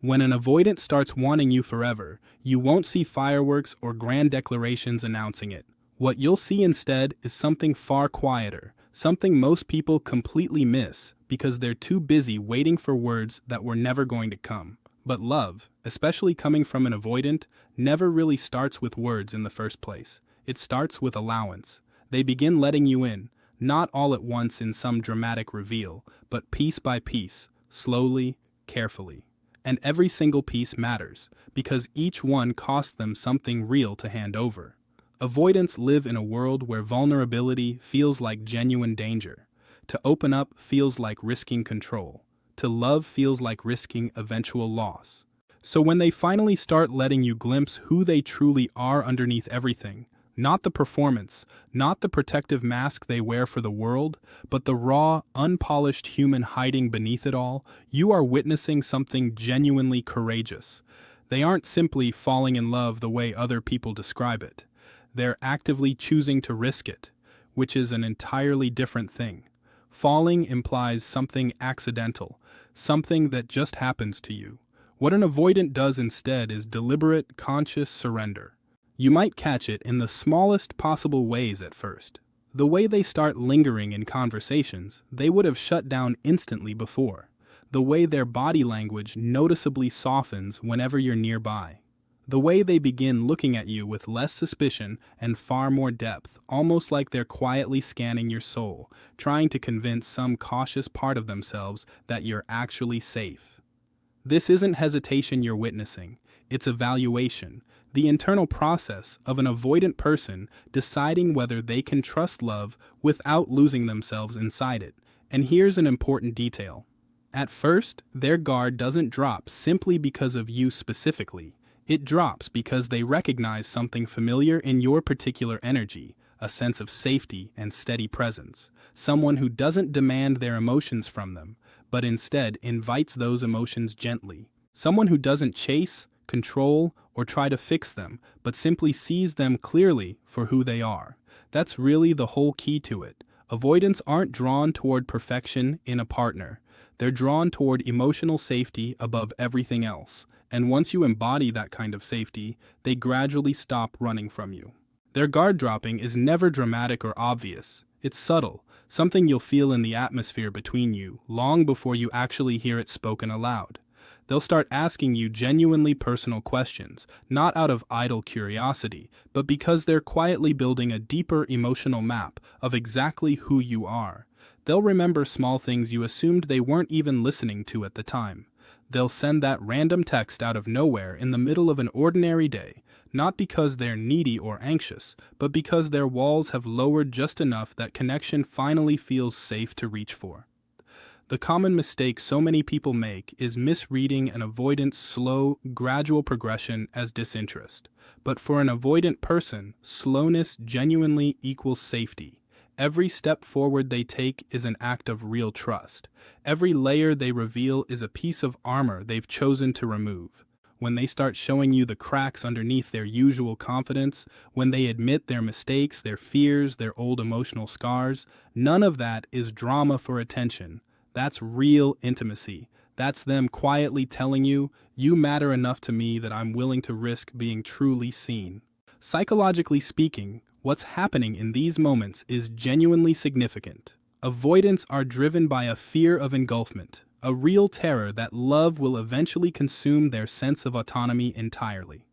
When an avoidant starts wanting you forever, you won't see fireworks or grand declarations announcing it. What you'll see instead is something far quieter, something most people completely miss because they're too busy waiting for words that were never going to come. But love, especially coming from an avoidant, never really starts with words in the first place. It starts with allowance. They begin letting you in, not all at once in some dramatic reveal, but piece by piece, slowly, carefully. And every single piece matters, because each one costs them something real to hand over. Avoidants live in a world where vulnerability feels like genuine danger. To open up feels like risking control. To love feels like risking eventual loss. So when they finally start letting you glimpse who they truly are underneath everything, not the performance, not the protective mask they wear for the world, but the raw, unpolished human hiding beneath it all, you are witnessing something genuinely courageous. They aren't simply falling in love the way other people describe it. They're actively choosing to risk it, which is an entirely different thing. Falling implies something accidental, something that just happens to you. What an avoidant does instead is deliberate, conscious surrender. You might catch it in the smallest possible ways at first. The way they start lingering in conversations they would have shut down instantly before. The way their body language noticeably softens whenever you're nearby. The way they begin looking at you with less suspicion and far more depth, almost like they're quietly scanning your soul, trying to convince some cautious part of themselves that you're actually safe. This isn't hesitation you're witnessing, it's evaluation. The internal process of an avoidant person deciding whether they can trust love without losing themselves inside it. And here's an important detail. At first, their guard doesn't drop simply because of you specifically. It drops because they recognize something familiar in your particular energy, a sense of safety and steady presence, someone who doesn't demand their emotions from them, but instead invites those emotions gently, someone who doesn't chase, control, or try to fix them, but simply sees them clearly for who they are. That's really the whole key to it. Avoidants aren't drawn toward perfection in a partner. They're drawn toward emotional safety above everything else. And once you embody that kind of safety, they gradually stop running from you. Their guard dropping is never dramatic or obvious. It's subtle, something you'll feel in the atmosphere between you long before you actually hear it spoken aloud. They'll start asking you genuinely personal questions, not out of idle curiosity, but because they're quietly building a deeper emotional map of exactly who you are. They'll remember small things you assumed they weren't even listening to at the time. They'll send that random text out of nowhere in the middle of an ordinary day, not because they're needy or anxious, but because their walls have lowered just enough that connection finally feels safe to reach for. The common mistake so many people make is misreading an avoidant's slow, gradual progression as disinterest. But for an avoidant person, slowness genuinely equals safety. Every step forward they take is an act of real trust. Every layer they reveal is a piece of armor they've chosen to remove. When they start showing you the cracks underneath their usual confidence, when they admit their mistakes, their fears, their old emotional scars, none of that is drama for attention. That's real intimacy. That's them quietly telling you, you matter enough to me that I'm willing to risk being truly seen. Psychologically speaking, what's happening in these moments is genuinely significant. Avoidants are driven by a fear of engulfment, a real terror that love will eventually consume their sense of autonomy entirely.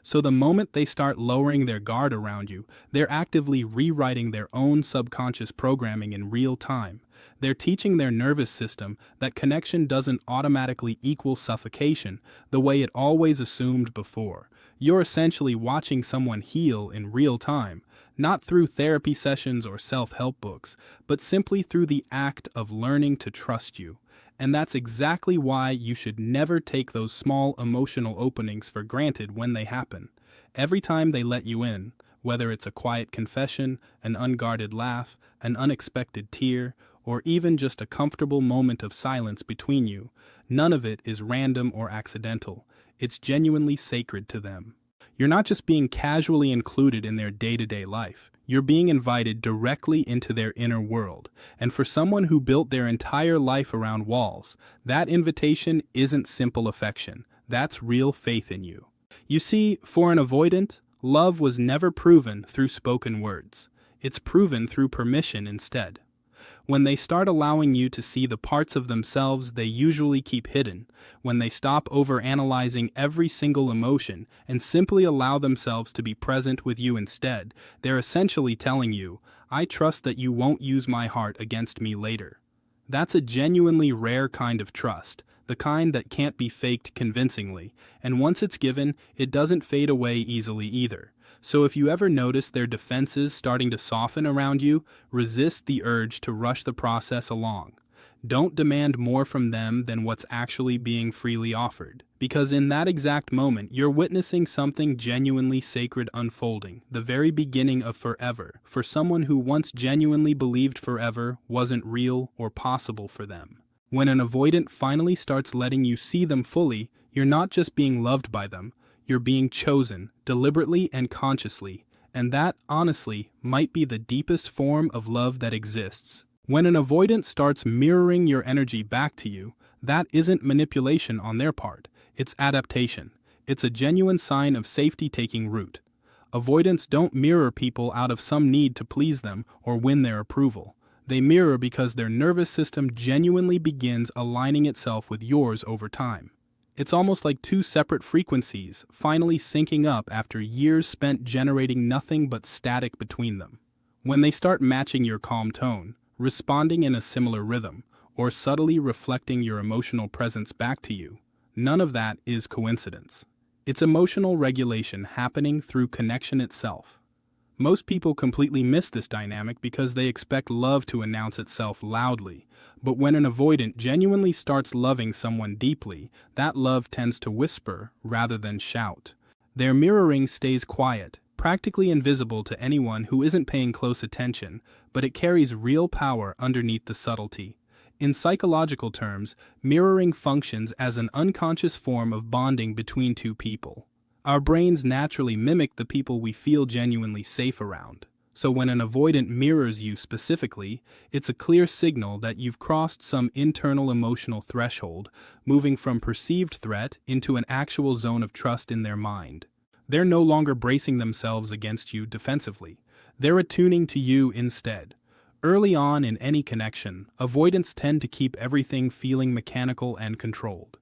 So the moment they start lowering their guard around you, they're actively rewriting their own subconscious programming in real time. They're teaching their nervous system that connection doesn't automatically equal suffocation the way it always assumed before. You're essentially watching someone heal in real time, not through therapy sessions or self-help books, but simply through the act of learning to trust you. And that's exactly why you should never take those small emotional openings for granted when they happen. Every time they let you in, whether it's a quiet confession, an unguarded laugh, an unexpected tear, or even just a comfortable moment of silence between you, none of it is random or accidental. It's genuinely sacred to them. You're not just being casually included in their day-to-day life. You're being invited directly into their inner world. And for someone who built their entire life around walls, that invitation isn't simple affection. That's real faith in you. You see, for an avoidant, love was never proven through spoken words. It's proven through permission instead. When they start allowing you to see the parts of themselves they usually keep hidden, when they stop overanalyzing every single emotion and simply allow themselves to be present with you instead, they're essentially telling you, I trust that you won't use my heart against me later. That's a genuinely rare kind of trust, the kind that can't be faked convincingly, and once it's given, it doesn't fade away easily either. So if you ever notice their defenses starting to soften around you, resist the urge to rush the process along. Don't demand more from them than what's actually being freely offered, because in that exact moment you're witnessing something genuinely sacred unfolding, the very beginning of forever, for someone who once genuinely believed forever wasn't real or possible for them. When an avoidant finally starts letting you see them fully, you're not just being loved by them, you're being chosen, deliberately and consciously, and that, honestly, might be the deepest form of love that exists. When an avoidant starts mirroring your energy back to you, that isn't manipulation on their part, it's adaptation. It's a genuine sign of safety taking root. Avoidants don't mirror people out of some need to please them or win their approval. They mirror because their nervous system genuinely begins aligning itself with yours over time. It's almost like two separate frequencies finally syncing up after years spent generating nothing but static between them. When they start matching your calm tone, responding in a similar rhythm, or subtly reflecting your emotional presence back to you, none of that is coincidence. It's emotional regulation happening through connection itself. Most people completely miss this dynamic because they expect love to announce itself loudly, but when an avoidant genuinely starts loving someone deeply, that love tends to whisper rather than shout. Their mirroring stays quiet, practically invisible to anyone who isn't paying close attention, but it carries real power underneath the subtlety. In psychological terms, mirroring functions as an unconscious form of bonding between two people. Our brains naturally mimic the people we feel genuinely safe around. So when an avoidant mirrors you specifically, it's a clear signal that you've crossed some internal emotional threshold, moving from perceived threat into an actual zone of trust in their mind. They're no longer bracing themselves against you defensively. They're attuning to you instead. Early on in any connection, avoidants tend to keep everything feeling mechanical and controlled.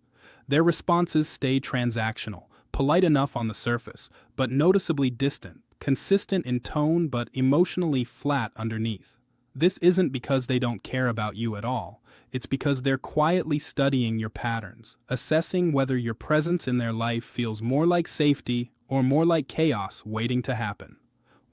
Their responses stay transactional, polite enough on the surface, but noticeably distant, consistent in tone but emotionally flat underneath. This isn't because they don't care about you at all. It's because they're quietly studying your patterns, assessing whether your presence in their life feels more like safety or more like chaos waiting to happen.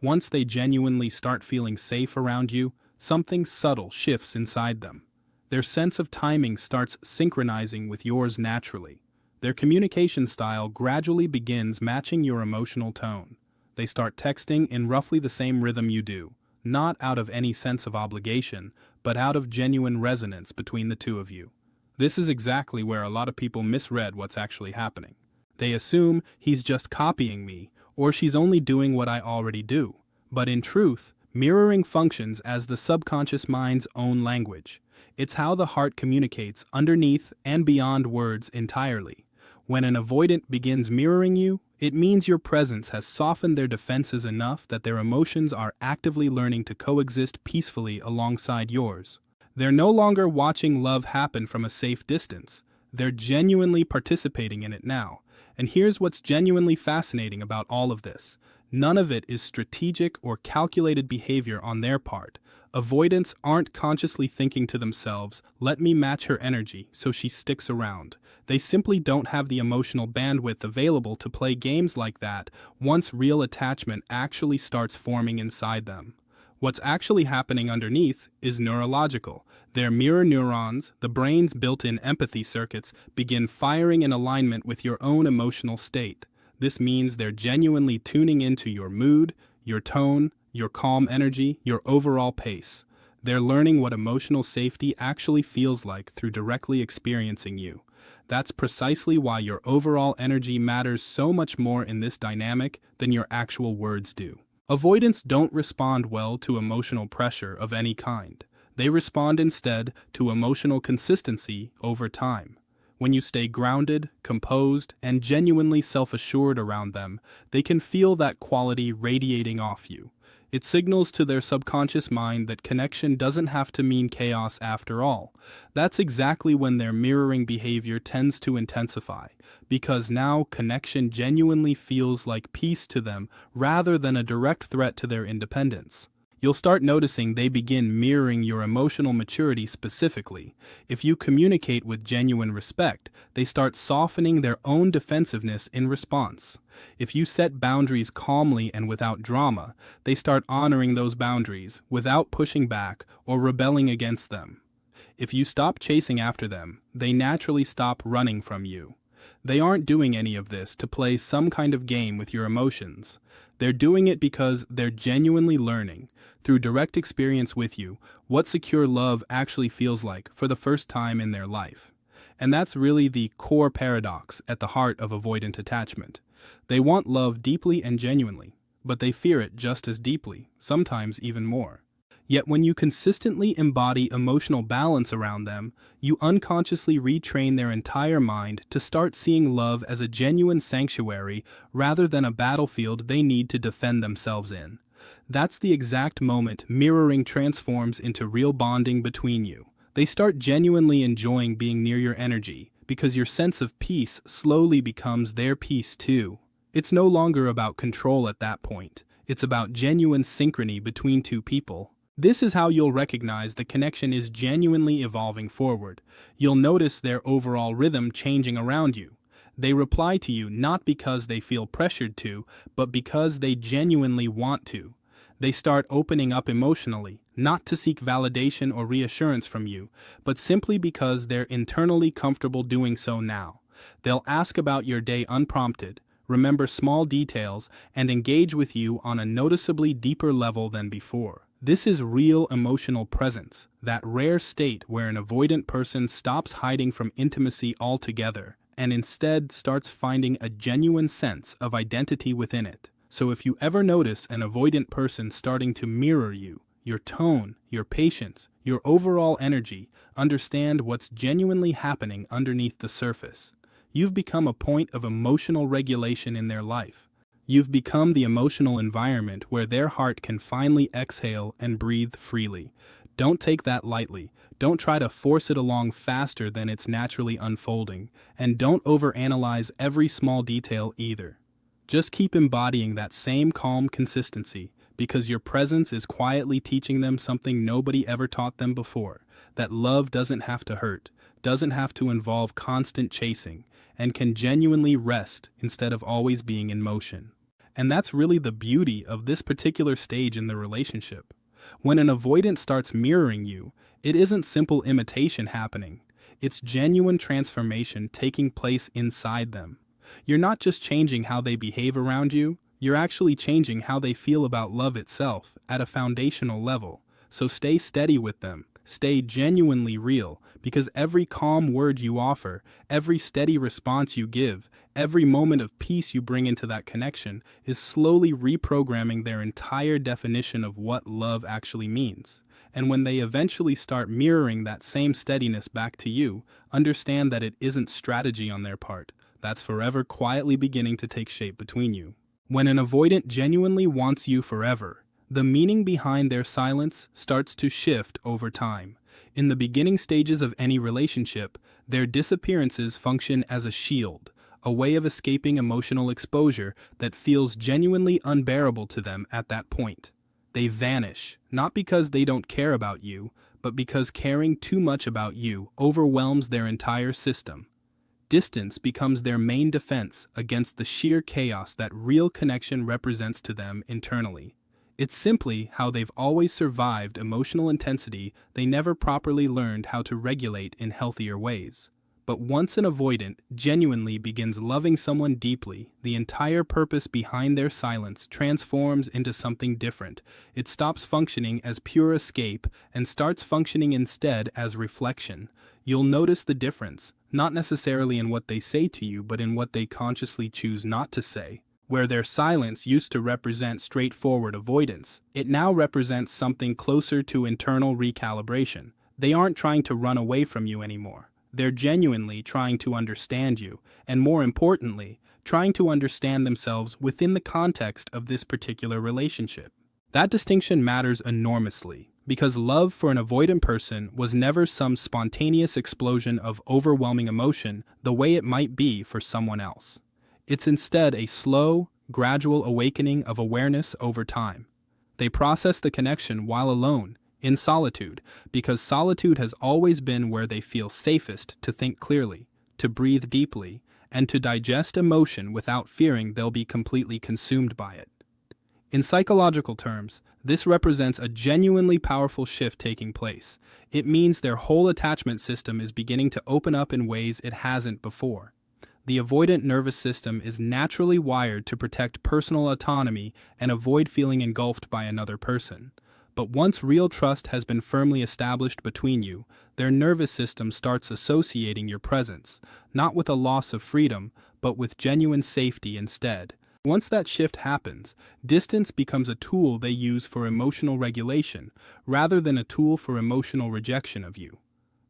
Once they genuinely start feeling safe around you, something subtle shifts inside them. Their sense of timing starts synchronizing with yours naturally. Their communication style gradually begins matching your emotional tone. They start texting in roughly the same rhythm you do, not out of any sense of obligation, but out of genuine resonance between the two of you. This is exactly where a lot of people misread what's actually happening. They assume he's just copying me, or she's only doing what I already do. But in truth, mirroring functions as the subconscious mind's own language. It's how the heart communicates underneath and beyond words entirely. When an avoidant begins mirroring you, it means your presence has softened their defenses enough that their emotions are actively learning to coexist peacefully alongside yours. They're no longer watching love happen from a safe distance. They're genuinely participating in it now. And here's what's genuinely fascinating about all of this. None of it is strategic or calculated behavior on their part. Avoidants aren't consciously thinking to themselves, let me match her energy so she sticks around. They simply don't have the emotional bandwidth available to play games like that once real attachment actually starts forming inside them. What's actually happening underneath is neurological. Their mirror neurons, the brain's built-in empathy circuits, begin firing in alignment with your own emotional state. This means they're genuinely tuning into your mood, your tone, your calm energy, your overall pace. They're learning what emotional safety actually feels like through directly experiencing you. That's precisely why your overall energy matters so much more in this dynamic than your actual words do. Avoidants don't respond well to emotional pressure of any kind. They respond instead to emotional consistency over time. When you stay grounded, composed, and genuinely self-assured around them, they can feel that quality radiating off you. It signals to their subconscious mind that connection doesn't have to mean chaos after all. That's exactly when their mirroring behavior tends to intensify, because now connection genuinely feels like peace to them rather than a direct threat to their independence. You'll start noticing they begin mirroring your emotional maturity specifically. If you communicate with genuine respect, they start softening their own defensiveness in response. If you set boundaries calmly and without drama, they start honoring those boundaries without pushing back or rebelling against them. If you stop chasing after them, they naturally stop running from you. They aren't doing any of this to play some kind of game with your emotions. They're doing it because they're genuinely learning, through direct experience with you, what secure love actually feels like for the first time in their life. And that's really the core paradox at the heart of avoidant attachment. They want love deeply and genuinely, but they fear it just as deeply, sometimes even more. Yet when you consistently embody emotional balance around them, you unconsciously retrain their entire mind to start seeing love as a genuine sanctuary rather than a battlefield they need to defend themselves in. That's the exact moment mirroring transforms into real bonding between you. They start genuinely enjoying being near your energy because your sense of peace slowly becomes their peace too. It's no longer about control at that point. It's about genuine synchrony between two people. This is how you'll recognize the connection is genuinely evolving forward. You'll notice their overall rhythm changing around you. They reply to you not because they feel pressured to, but because they genuinely want to. They start opening up emotionally, not to seek validation or reassurance from you, but simply because they're internally comfortable doing so now. They'll ask about your day unprompted, remember small details, and engage with you on a noticeably deeper level than before. This is real emotional presence, that rare state where an avoidant person stops hiding from intimacy altogether and instead starts finding a genuine sense of identity within it. So if you ever notice an avoidant person starting to mirror you, your tone, your patience, your overall energy, understand what's genuinely happening underneath the surface. You've become a point of emotional regulation in their life. You've become the emotional environment where their heart can finally exhale and breathe freely. Don't take that lightly. Don't try to force it along faster than it's naturally unfolding. And don't overanalyze every small detail either. Just keep embodying that same calm consistency, because your presence is quietly teaching them something nobody ever taught them before, that love doesn't have to hurt, doesn't have to involve constant chasing, and can genuinely rest instead of always being in motion. And that's really the beauty of this particular stage in the relationship. When an avoidant starts mirroring you, it isn't simple imitation happening. It's genuine transformation taking place inside them. You're not just changing how they behave around you, you're actually changing how they feel about love itself at a foundational level. So stay steady with them. Stay genuinely real, because every calm word you offer, every steady response you give, every moment of peace you bring into that connection is slowly reprogramming their entire definition of what love actually means. And when they eventually start mirroring that same steadiness back to you, understand that it isn't strategy on their part. That's forever quietly beginning to take shape between you. When an avoidant genuinely wants you forever, the meaning behind their silence starts to shift over time. In the beginning stages of any relationship, their disappearances function as a shield, a way of escaping emotional exposure that feels genuinely unbearable to them at that point. They vanish, not because they don't care about you, but because caring too much about you overwhelms their entire system. Distance becomes their main defense against the sheer chaos that real connection represents to them internally. It's simply how they've always survived emotional intensity they never properly learned how to regulate in healthier ways. But once an avoidant genuinely begins loving someone deeply, the entire purpose behind their silence transforms into something different. It stops functioning as pure escape and starts functioning instead as reflection. You'll notice the difference, not necessarily in what they say to you, but in what they consciously choose not to say. Where their silence used to represent straightforward avoidance, it now represents something closer to internal recalibration. They aren't trying to run away from you anymore. They're genuinely trying to understand you, and more importantly, trying to understand themselves within the context of this particular relationship. That distinction matters enormously, because love for an avoidant person was never some spontaneous explosion of overwhelming emotion the way it might be for someone else. It's instead a slow, gradual awakening of awareness over time. They process the connection while alone, in solitude, because solitude has always been where they feel safest to think clearly, to breathe deeply, and to digest emotion without fearing they'll be completely consumed by it. In psychological terms, this represents a genuinely powerful shift taking place. It means their whole attachment system is beginning to open up in ways it hasn't before. The avoidant nervous system is naturally wired to protect personal autonomy and avoid feeling engulfed by another person. But once real trust has been firmly established between you, their nervous system starts associating your presence, not with a loss of freedom, but with genuine safety instead. Once that shift happens, distance becomes a tool they use for emotional regulation, rather than a tool for emotional rejection of you.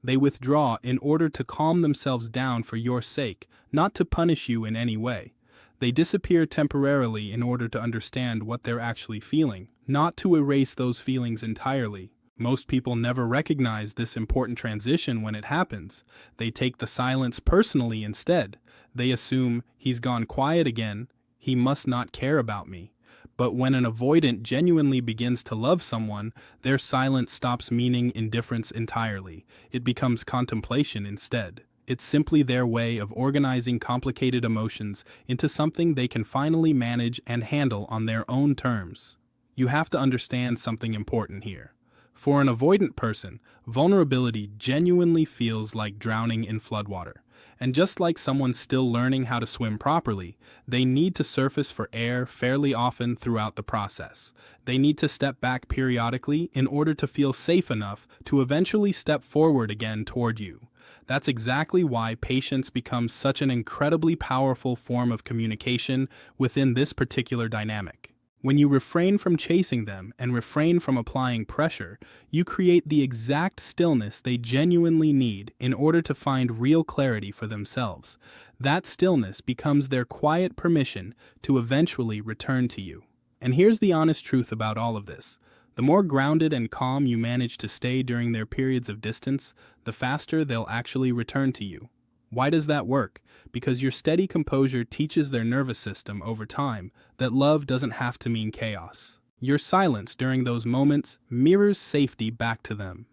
They withdraw in order to calm themselves down for your sake, not to punish you in any way. They disappear temporarily in order to understand what they're actually feeling, not to erase those feelings entirely. Most people never recognize this important transition when it happens. They take the silence personally instead. They assume, he's gone quiet again, he must not care about me. But when an avoidant genuinely begins to love someone, their silence stops meaning indifference entirely. It becomes contemplation instead. It's simply their way of organizing complicated emotions into something they can finally manage and handle on their own terms. You have to understand something important here. For an avoidant person, vulnerability genuinely feels like drowning in floodwater. And just like someone still learning how to swim properly, they need to surface for air fairly often throughout the process. They need to step back periodically in order to feel safe enough to eventually step forward again toward you. That's exactly why patience becomes such an incredibly powerful form of communication within this particular dynamic. When you refrain from chasing them and refrain from applying pressure, you create the exact stillness they genuinely need in order to find real clarity for themselves. That stillness becomes their quiet permission to eventually return to you. And here's the honest truth about all of this. The more grounded and calm you manage to stay during their periods of distance, the faster they'll actually return to you. Why does that work? Because your steady composure teaches their nervous system over time that love doesn't have to mean chaos. Your silence during those moments mirrors safety back to them.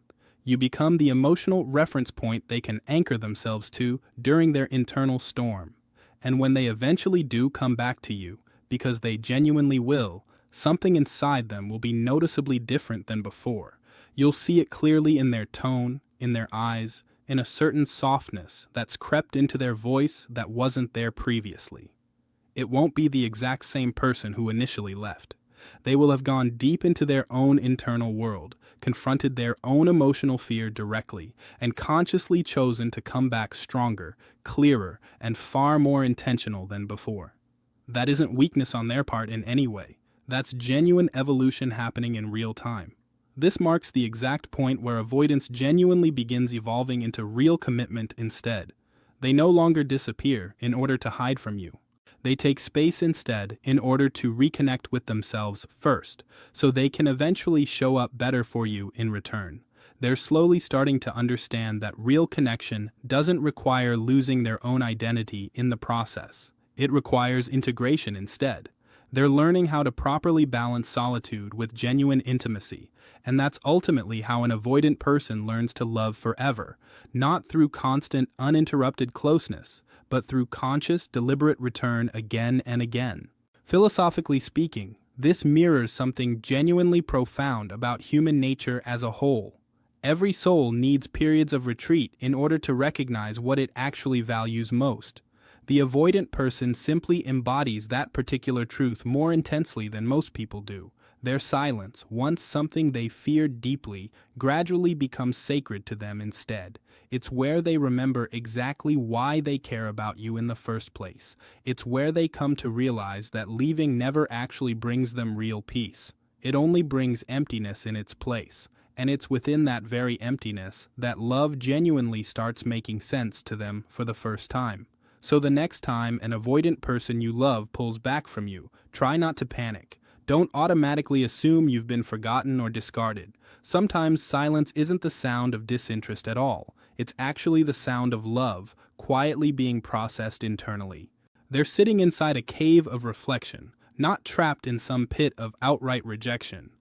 You become the emotional reference point they can anchor themselves to during their internal storm. And when they eventually do come back to you, because they genuinely will, something inside them will be noticeably different than before. You'll see it clearly in their tone, in their eyes, in a certain softness that's crept into their voice that wasn't there previously. It won't be the exact same person who initially left. They will have gone deep into their own internal world, confronted their own emotional fear directly, and consciously chosen to come back stronger, clearer, and far more intentional than before. That isn't weakness on their part in any way. That's genuine evolution happening in real time. This marks the exact point where avoidance genuinely begins evolving into real commitment instead. They no longer disappear in order to hide from you. They take space instead in order to reconnect with themselves first, so they can eventually show up better for you in return. They're slowly starting to understand that real connection doesn't require losing their own identity in the process. It requires integration instead. They're learning how to properly balance solitude with genuine intimacy, and that's ultimately how an avoidant person learns to love forever, not through constant, uninterrupted closeness, but through conscious, deliberate return again and again. Philosophically speaking, this mirrors something genuinely profound about human nature as a whole. Every soul needs periods of retreat in order to recognize what it actually values most. The avoidant person simply embodies that particular truth more intensely than most people do. Their silence, once something they feared deeply, gradually becomes sacred to them instead. It's where they remember exactly why they care about you in the first place. It's where they come to realize that leaving never actually brings them real peace. It only brings emptiness in its place. and it's within that very emptiness that love genuinely starts making sense to them for the first time. So the next time an avoidant person you love pulls back from you, try not to panic. Don't automatically assume you've been forgotten or discarded. Sometimes silence isn't the sound of disinterest at all. It's actually the sound of love, quietly being processed internally. They're sitting inside a cave of reflection, not trapped in some pit of outright rejection.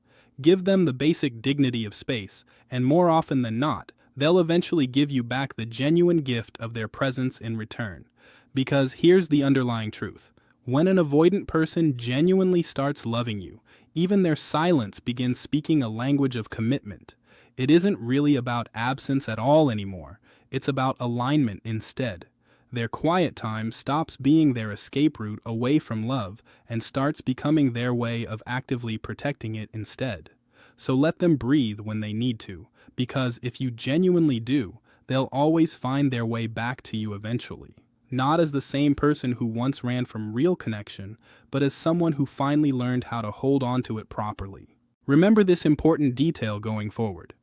Give them the basic dignity of space, and more often than not, they'll eventually give you back the genuine gift of their presence in return. Because here's the underlying truth. When an avoidant person genuinely starts loving you, even their silence begins speaking a language of commitment. It isn't really about absence at all anymore. It's about alignment instead. Their quiet time stops being their escape route away from love and starts becoming their way of actively protecting it instead. So let them breathe when they need to, because if you genuinely do, they'll always find their way back to you eventually. Not as the same person who once ran from real connection, but as someone who finally learned how to hold on to it properly. Remember this important detail going forward.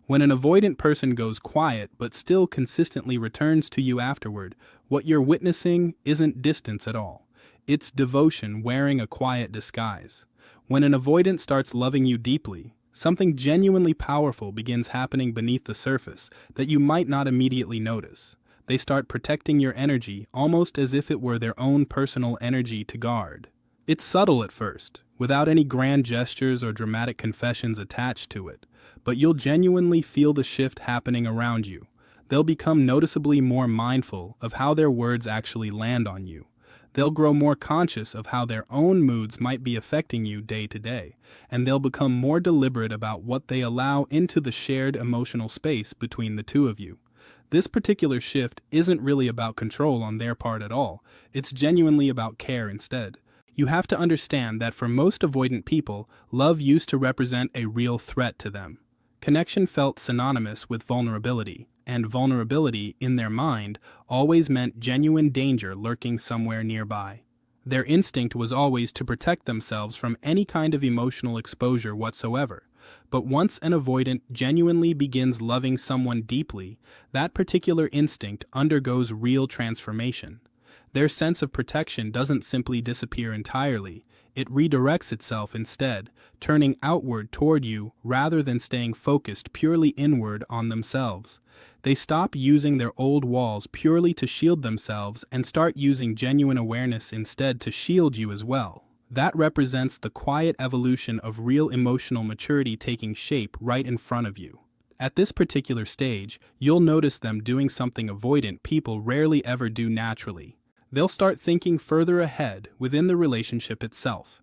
When an avoidant person goes quiet but still consistently returns to you afterward, what you're witnessing isn't distance at all. It's devotion wearing a quiet disguise. When an avoidant starts loving you deeply, something genuinely powerful begins happening beneath the surface that you might not immediately notice. They start protecting your energy almost as if it were their own personal energy to guard. It's subtle at first, without any grand gestures or dramatic confessions attached to it, but you'll genuinely feel the shift happening around you. They'll become noticeably more mindful of how their words actually land on you. They'll grow more conscious of how their own moods might be affecting you day to day, and they'll become more deliberate about what they allow into the shared emotional space between the two of you. This particular shift isn't really about control on their part at all. It's genuinely about care instead. You have to understand that for most avoidant people, love used to represent a real threat to them. Connection felt synonymous with vulnerability, and vulnerability, in their mind, always meant genuine danger lurking somewhere nearby. Their instinct was always to protect themselves from any kind of emotional exposure whatsoever. But once an avoidant genuinely begins loving someone deeply, that particular instinct undergoes real transformation. Their sense of protection doesn't simply disappear entirely, it redirects itself instead, turning outward toward you rather than staying focused purely inward on themselves. They stop using their old walls purely to shield themselves and start using genuine awareness instead to shield you as well. That represents the quiet evolution of real emotional maturity taking shape right in front of you. At this particular stage, you'll notice them doing something avoidant people rarely ever do naturally. They'll start thinking further ahead within the relationship itself.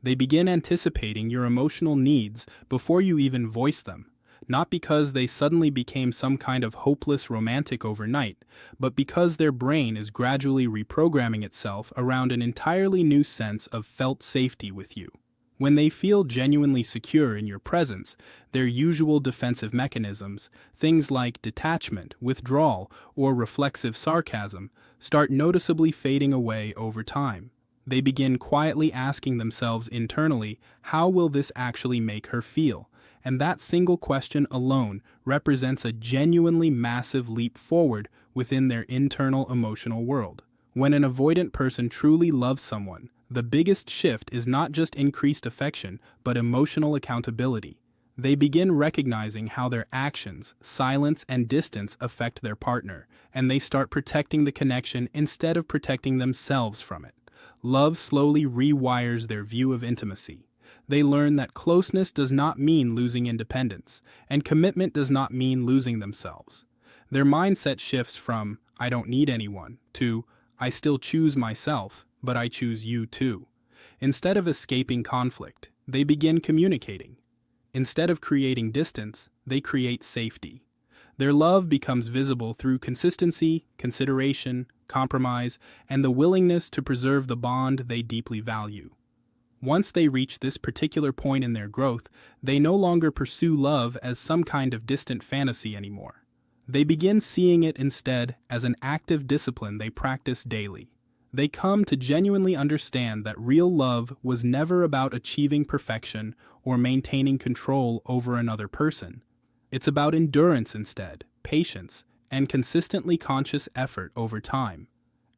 They begin anticipating your emotional needs before you even voice them, not because they suddenly became some kind of hopeless romantic overnight, but because their brain is gradually reprogramming itself around an entirely new sense of felt safety with you. When they feel genuinely secure in your presence, their usual defensive mechanisms, things like detachment, withdrawal, or reflexive sarcasm, start noticeably fading away over time. They begin quietly asking themselves internally, how will this actually make her feel? And that single question alone represents a genuinely massive leap forward within their internal emotional world. When an avoidant person truly loves someone, the biggest shift is not just increased affection, but emotional accountability. They begin recognizing how their actions, silence, and distance affect their partner, and they start protecting the connection instead of protecting themselves from it. Love slowly rewires their view of intimacy. They learn that closeness does not mean losing independence, and commitment does not mean losing themselves. Their mindset shifts from, I don't need anyone, to, I still choose myself, but I choose you too. Instead of escaping conflict, they begin communicating. Instead of creating distance, they create safety. Their love becomes visible through consistency, consideration, compromise, and the willingness to preserve the bond they deeply value. Once they reach this particular point in their growth, they no longer pursue love as some kind of distant fantasy anymore. They begin seeing it instead as an active discipline they practice daily. They come to genuinely understand that real love was never about achieving perfection or maintaining control over another person. It's about endurance instead, patience, and consistently conscious effort over time.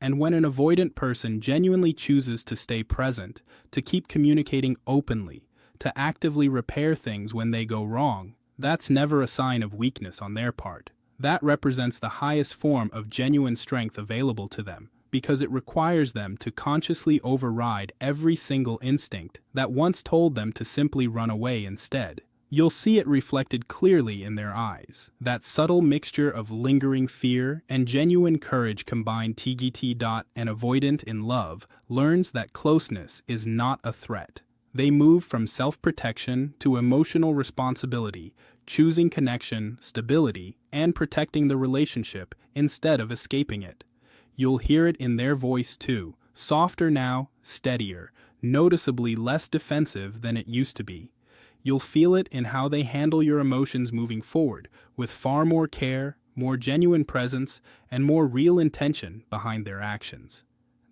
And when an avoidant person genuinely chooses to stay present, to keep communicating openly, to actively repair things when they go wrong, that's never a sign of weakness on their part. That represents the highest form of genuine strength available to them, because it requires them to consciously override every single instinct that once told them to simply run away instead. You'll see it reflected clearly in their eyes. That subtle mixture of lingering fear and genuine courage combined. An avoidant in love learns that closeness is not a threat. They move from self-protection to emotional responsibility, choosing connection, stability, and protecting the relationship instead of escaping it. You'll hear it in their voice too, softer now, steadier, noticeably less defensive than it used to be. You'll feel it in how they handle your emotions moving forward, with far more care, more genuine presence, and more real intention behind their actions.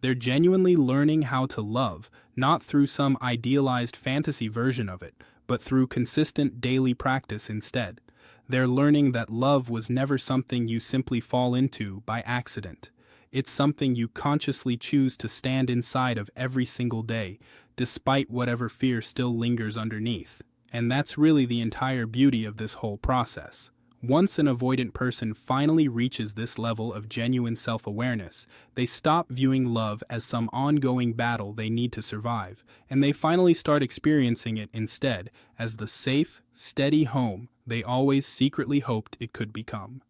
They're genuinely learning how to love, not through some idealized fantasy version of it, but through consistent daily practice instead. They're learning that love was never something you simply fall into by accident. It's something you consciously choose to stand inside of every single day, despite whatever fear still lingers underneath. And that's really the entire beauty of this whole process. Once an avoidant person finally reaches this level of genuine self-awareness, they stop viewing love as some ongoing battle they need to survive, and they finally start experiencing it instead as the safe, steady home they always secretly hoped it could become.